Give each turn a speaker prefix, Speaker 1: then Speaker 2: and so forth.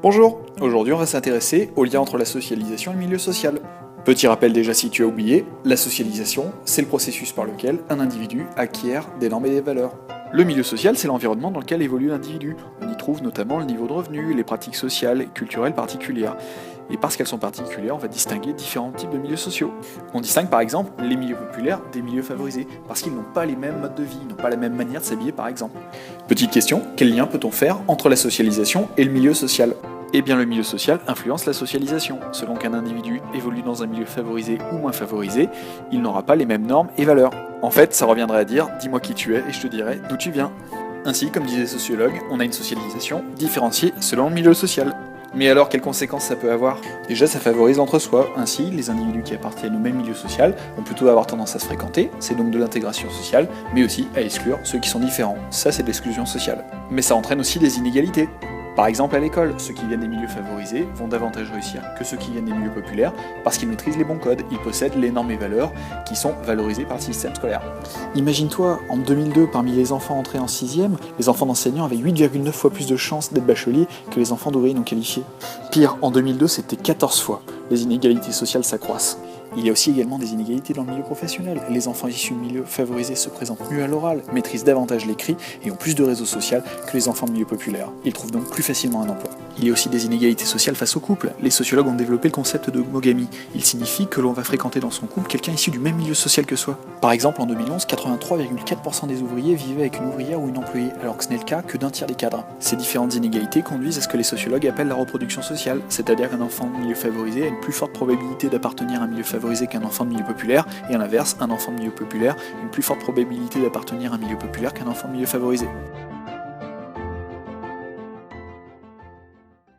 Speaker 1: Bonjour, aujourd'hui on va s'intéresser au lien entre la socialisation et le milieu social. Petit rappel déjà si tu as oublié, la socialisation, c'est le processus par lequel un individu acquiert des normes et des valeurs. Le milieu social, c'est l'environnement dans lequel évolue l'individu. On y trouve notamment le niveau de revenu, les pratiques sociales et culturelles particulières. Et parce qu'elles sont particulières, on va distinguer différents types de milieux sociaux. On distingue par exemple les milieux populaires des milieux favorisés, parce qu'ils n'ont pas les mêmes modes de vie, n'ont pas la même manière de s'habiller par exemple. Petite question, quel lien peut-on faire entre la socialisation et le milieu social ? Eh bien le milieu social influence la socialisation. Selon qu'un individu évolue dans un milieu favorisé ou moins favorisé, il n'aura pas les mêmes normes et valeurs. En fait, ça reviendrait à dire « dis-moi qui tu es et je te dirai d'où tu viens ». Ainsi, comme disaient les sociologues, on a une socialisation différenciée selon le milieu social. Mais alors, quelles conséquences ça peut avoir ? Déjà, ça favorise l'entre-soi. Ainsi, les individus qui appartiennent au même milieu social vont plutôt avoir tendance à se fréquenter, c'est donc de l'intégration sociale, mais aussi à exclure ceux qui sont différents. Ça, c'est de l'exclusion sociale. Mais ça entraîne aussi des inégalités. Par exemple à l'école, ceux qui viennent des milieux favorisés vont davantage réussir que ceux qui viennent des milieux populaires parce qu'ils maîtrisent les bons codes, ils possèdent les normes et valeurs qui sont valorisées par le système scolaire. Imagine-toi, en 2002, parmi les enfants entrés en 6e, les enfants d'enseignants avaient 8,9 fois plus de chances d'être bacheliers que les enfants d'ouvriers non qualifiés. Pire, en 2002, c'était 14 fois. Les inégalités sociales s'accroissent. Il y a aussi également des inégalités dans le milieu professionnel. Les enfants issus de milieux favorisés se présentent mieux à l'oral, maîtrisent davantage l'écrit et ont plus de réseau social que les enfants de milieux populaires. Ils trouvent donc plus facilement un emploi. Il y a aussi des inégalités sociales face au couple. Les sociologues ont développé le concept de homogamie. Il signifie que l'on va fréquenter dans son couple quelqu'un issu du même milieu social que soi. Par exemple, en 2011, 83,4% des ouvriers vivaient avec une ouvrière ou une employée, alors que ce n'est le cas que d'un tiers des cadres. Ces différentes inégalités conduisent à ce que les sociologues appellent la reproduction sociale, c'est-à-dire qu'un enfant de milieu favorisé a une plus forte probabilité d'appartenir à un milieu favorisé qu'un enfant de milieu populaire, et à l'inverse, un enfant de milieu populaire a une plus forte probabilité d'appartenir à un milieu populaire qu'un enfant de milieu favorisé.